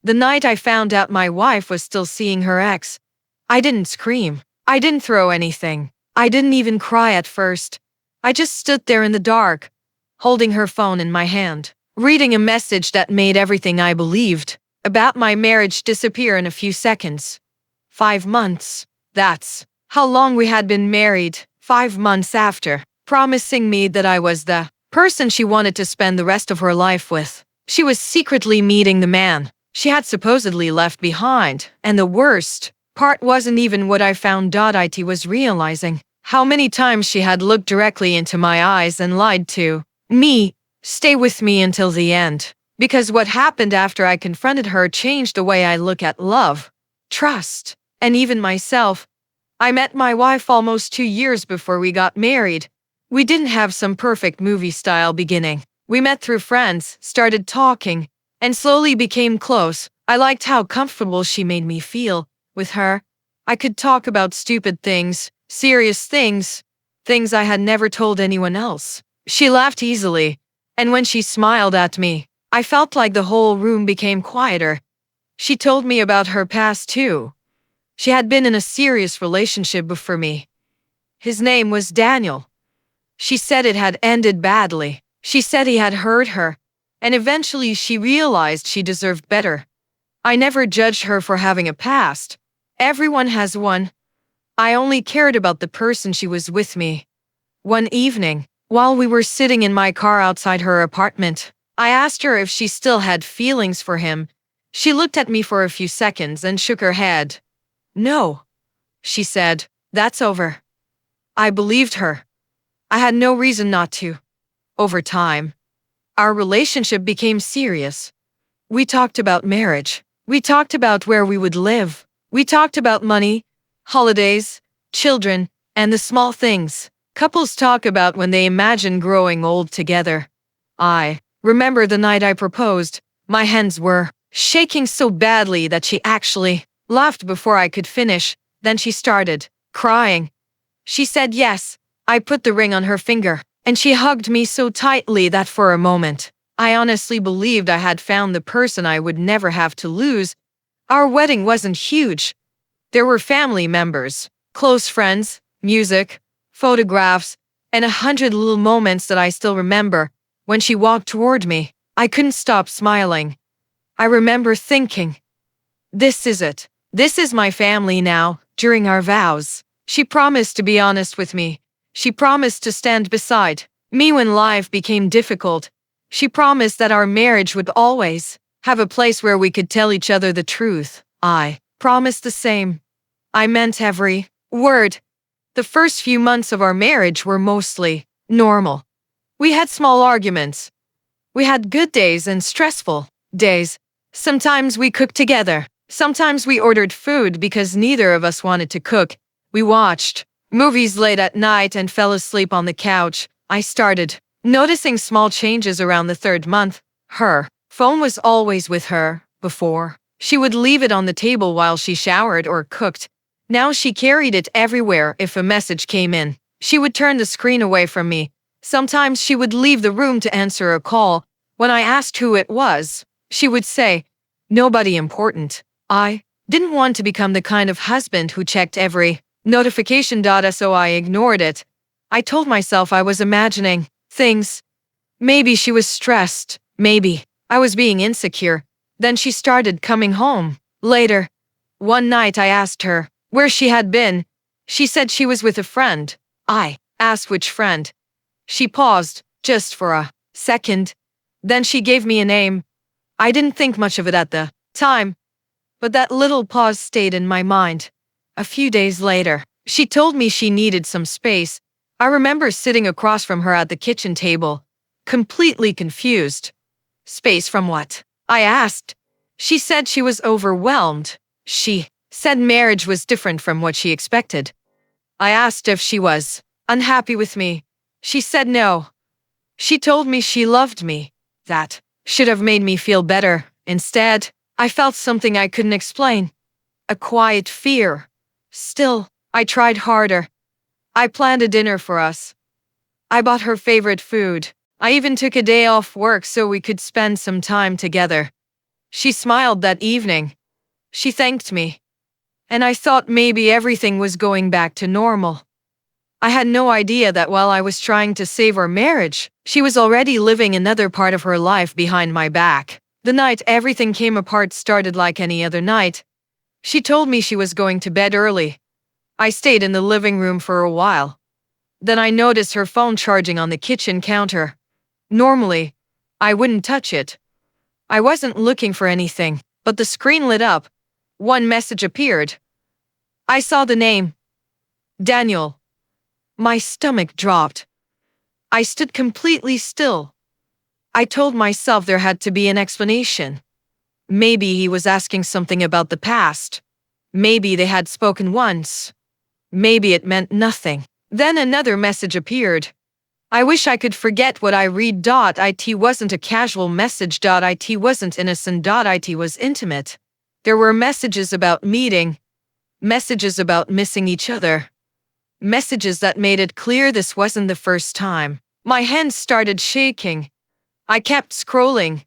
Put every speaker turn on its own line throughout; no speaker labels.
The night I found out my wife was still seeing her ex, I didn't scream. I didn't throw anything. I didn't even cry at first. I just stood there in the dark, holding her phone in my hand, reading a message that made everything I believed about my marriage disappear in a few seconds. 5 months. That's how long we had been married. 5 months after, promising me that I was the person she wanted to spend the rest of her life with. She was secretly meeting the man she had supposedly left behind, and the worst part wasn't even what I found. It was realizing how many times she had looked directly into my eyes and lied to me. Stay with me until the end. Because what happened after I confronted her changed the way I look at love, trust, and even myself. I met my wife almost 2 years before we got married. We didn't have some perfect movie-style beginning. We met through friends, started talking, and slowly became close. I liked how comfortable she made me feel. With her, I could talk about stupid things, serious things, things I had never told anyone else. She laughed easily, and when she smiled at me, I felt like the whole room became quieter. She told me about her past too. She had been in a serious relationship before me. His name was Daniel. She said it had ended badly. She said he had hurt her, and eventually she realized she deserved better. I never judged her for having a past. Everyone has one. I only cared about the person she was with me. One evening, while we were sitting in my car outside her apartment, I asked her if she still had feelings for him. She looked at me for a few seconds and shook her head. No, she said, that's over. I believed her. I had no reason not to. Over time, our relationship became serious. We talked about marriage. We talked about where we would live. We talked about money, holidays, children, and the small things couples talk about when they imagine growing old together. I remember the night I proposed. My hands were shaking so badly that she actually laughed before I could finish. Then she started crying. She said yes. I put the ring on her finger, and she hugged me so tightly that for a moment, I honestly believed I had found the person I would never have to lose. Our wedding wasn't huge. There were family members, close friends, music, photographs, and 100 little moments that I still remember. When she walked toward me, I couldn't stop smiling. I remember thinking, this is it. This is my family now. During our vows, she promised to be honest with me. She promised to stand beside me when life became difficult. She promised that our marriage would always have a place where we could tell each other the truth. I promised the same. I meant every word. The first few months of our marriage were mostly normal. We had small arguments. We had good days and stressful days. Sometimes we cooked together. Sometimes we ordered food because neither of us wanted to cook. We watched movies late at night and fell asleep on the couch. I started noticing small changes around the 3rd month. Her phone was always with her. Before, she would leave it on the table while she showered or cooked. Now she carried it everywhere. If a message came in, she would turn the screen away from me. Sometimes she would leave the room to answer a call. When I asked who it was, she would say, nobody important. I didn't want to become the kind of husband who checked every notification. So I ignored it. I told myself I was imagining things. Maybe she was stressed. Maybe I was being insecure. Then she started coming home later. One night I asked her where she had been. She said she was with a friend. I asked which friend. She paused just for a second. Then she gave me a name. I didn't think much of it at the time, but that little pause stayed in my mind. A few days later, she told me she needed some space. I remember sitting across from her at the kitchen table, completely confused. Space from what? I asked. She said she was overwhelmed. She said marriage was different from what she expected. I asked if she was unhappy with me. She said no. She told me she loved me. That should have made me feel better. Instead, I felt something I couldn't explain. A quiet fear. Still, I tried harder. I planned a dinner for us. I bought her favorite food. I even took a day off work so we could spend some time together. She smiled that evening. She thanked me. And I thought maybe everything was going back to normal. I had no idea that while I was trying to save our marriage, she was already living another part of her life behind my back. The night everything came apart started like any other night. She told me she was going to bed early. I stayed in the living room for a while. Then I noticed her phone charging on the kitchen counter. Normally, I wouldn't touch it. I wasn't looking for anything, but the screen lit up. One message appeared. I saw the name. Daniel. My stomach dropped. I stood completely still. I told myself there had to be an explanation. Maybe he was asking something about the past. Maybe they had spoken once. Maybe it meant nothing. Then another message appeared. I wish I could forget what I read. It wasn't a casual message. It wasn't innocent. It was intimate. There were messages about meeting, messages about missing each other, messages that made it clear this wasn't the first time. My hands started shaking. I kept scrolling.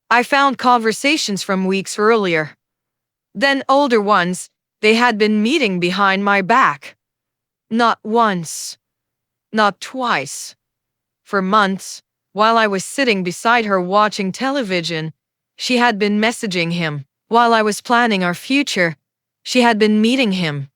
I found conversations from weeks earlier. Then older ones, they had been meeting behind my back. Not once. Not twice. For months, while I was sitting beside her watching television, she had been messaging him. While I was planning our future, she had been meeting him.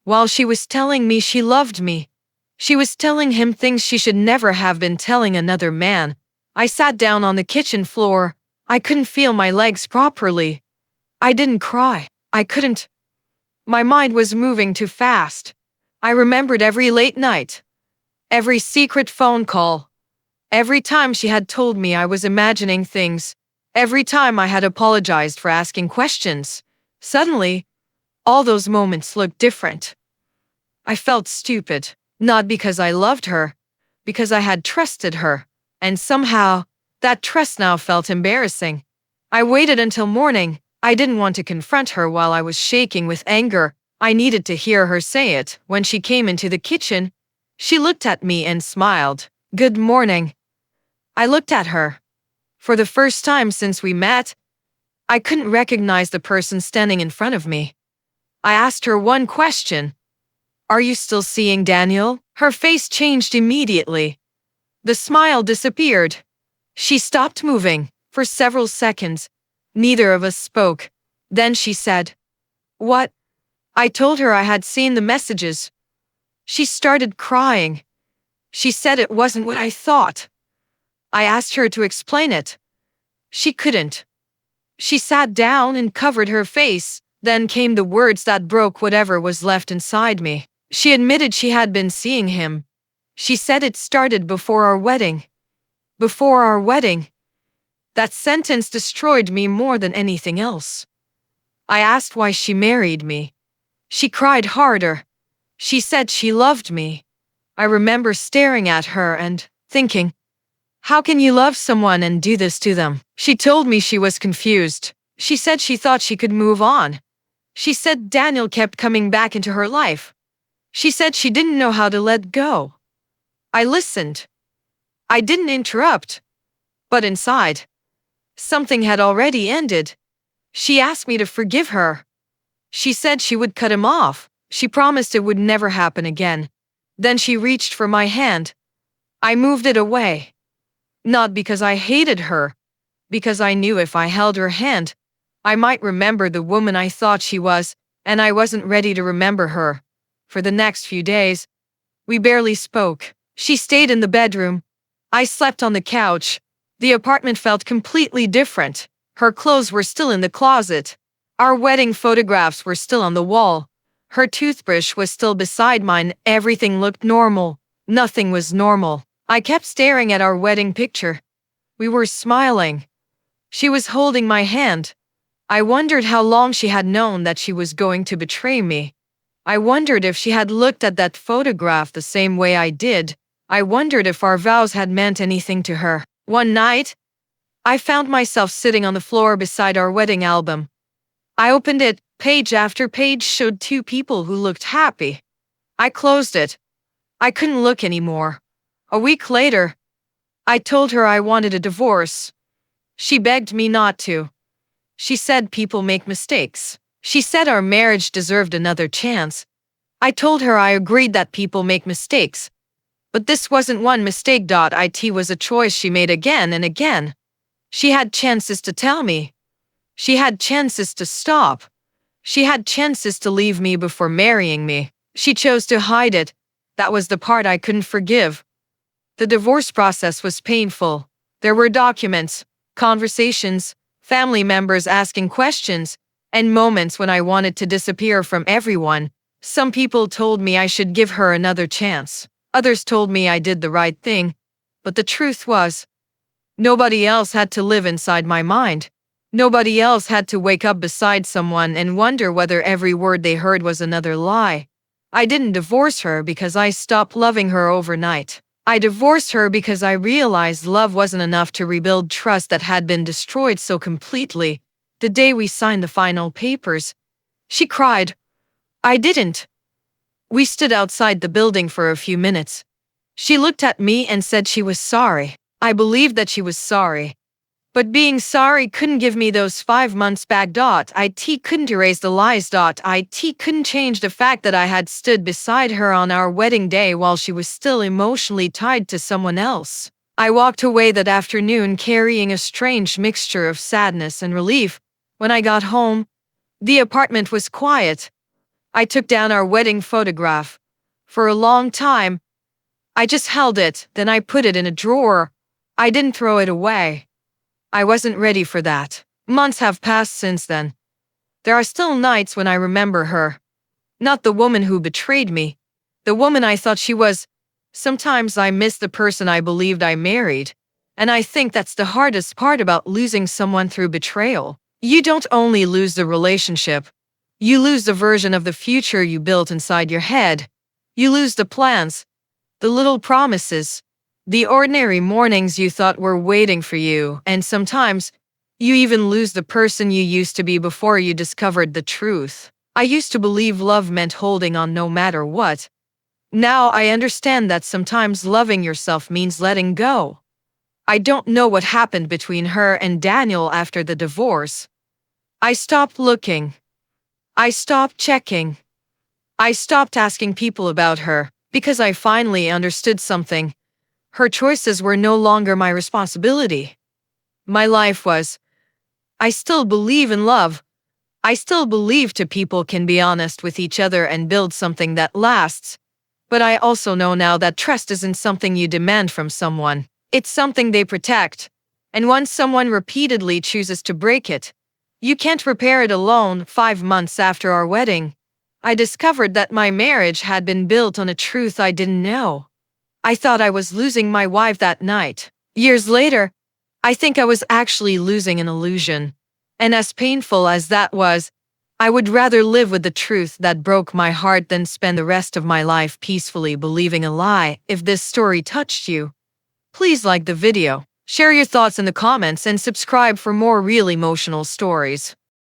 While she was telling me she loved me, she was telling him things she should never have been telling another man. I sat down on the kitchen floor. I couldn't feel my legs properly. I didn't cry. I couldn't. My mind was moving too fast. I remembered every late night, every secret phone call, every time she had told me I was imagining things, every time I had apologized for asking questions. Suddenly, all those moments looked different. I felt stupid, not because I loved her, because I had trusted her, and somehow, that trust now felt embarrassing. I waited until morning. I didn't want to confront her while I was shaking with anger. I needed to hear her say it. When she came into the kitchen, she looked at me and smiled. Good morning. I looked at her. For the first time since we met, I couldn't recognize the person standing in front of me. I asked her one question. Are you still seeing Daniel? Her face changed immediately. The smile disappeared. She stopped moving. For several seconds, neither of us spoke. Then she said, "What?" I told her I had seen the messages. She started crying. She said it wasn't what I thought. I asked her to explain it. She couldn't. She sat down and covered her face. Then came the words that broke whatever was left inside me. She admitted she had been seeing him. She said it started before our wedding. Before our wedding. That sentence destroyed me more than anything else. I asked why she married me. She cried harder. She said she loved me. I remember staring at her and thinking, how can you love someone and do this to them? She told me she was confused. She said she thought she could move on. She said Daniel kept coming back into her life. She said she didn't know how to let go. I listened. I didn't interrupt. But inside, something had already ended. She asked me to forgive her. She said she would cut him off. She promised it would never happen again. Then she reached for my hand. I moved it away. Not because I hated her, because I knew if I held her hand, I might remember the woman I thought she was, and I wasn't ready to remember her. For the next few days, we barely spoke. She stayed in the bedroom. I slept on the couch. The apartment felt completely different. Her clothes were still in the closet. Our wedding photographs were still on the wall. Her toothbrush was still beside mine. Everything looked normal. Nothing was normal. I kept staring at our wedding picture. We were smiling. She was holding my hand. I wondered how long she had known that she was going to betray me. I wondered if she had looked at that photograph the same way I did. I wondered if our vows had meant anything to her. One night, I found myself sitting on the floor beside our wedding album. I opened it. Page after page showed two people who looked happy. I closed it. I couldn't look anymore. A week later, I told her I wanted a divorce. She begged me not to. She said people make mistakes. She said our marriage deserved another chance. I told her I agreed that people make mistakes. But this wasn't one mistake. It was a choice she made again and again. She had chances to tell me. She had chances to stop. She had chances to leave me before marrying me. She chose to hide it. That was the part I couldn't forgive. The divorce process was painful. There were documents, conversations, family members asking questions, and moments when I wanted to disappear from everyone. Some people told me I should give her another chance. Others told me I did the right thing. But the truth was, nobody else had to live inside my mind. Nobody else had to wake up beside someone and wonder whether every word they heard was another lie. I didn't divorce her because I stopped loving her overnight. I divorced her because I realized love wasn't enough to rebuild trust that had been destroyed so completely. The day we signed the final papers, she cried. I didn't. We stood outside the building for a few minutes. She looked at me and said she was sorry. I believed that she was sorry. But being sorry couldn't give me those 5 months back. It couldn't erase the lies. It couldn't change the fact that I had stood beside her on our wedding day while she was still emotionally tied to someone else. I walked away that afternoon carrying a strange mixture of sadness and relief. When I got home, the apartment was quiet. I took down our wedding photograph. For a long time, I just held it, then I put it in a drawer. I didn't throw it away. I wasn't ready for that. Months have passed since then. There are still nights when I remember her. Not the woman who betrayed me. The woman I thought she was. Sometimes I miss the person I believed I married. And I think that's the hardest part about losing someone through betrayal. You don't only lose the relationship. You lose the version of the future you built inside your head. You lose the plans, the little promises, the ordinary mornings you thought were waiting for you, and sometimes, you even lose the person you used to be before you discovered the truth. I used to believe love meant holding on no matter what. Now I understand that sometimes loving yourself means letting go. I don't know what happened between her and Daniel after the divorce. I stopped looking. I stopped checking. I stopped asking people about her because I finally understood something. Her choices were no longer my responsibility. My life was. I still believe in love. I still believe two people can be honest with each other and build something that lasts. But I also know now that trust isn't something you demand from someone. It's something they protect. And once someone repeatedly chooses to break it, you can't repair it alone. 5 months after our wedding, I discovered that my marriage had been built on a truth I didn't know. I thought I was losing my wife that night. Years later, I think I was actually losing an illusion. And as painful as that was, I would rather live with the truth that broke my heart than spend the rest of my life peacefully believing a lie. If this story touched you, please like the video, share your thoughts in the comments, and subscribe for more real emotional stories.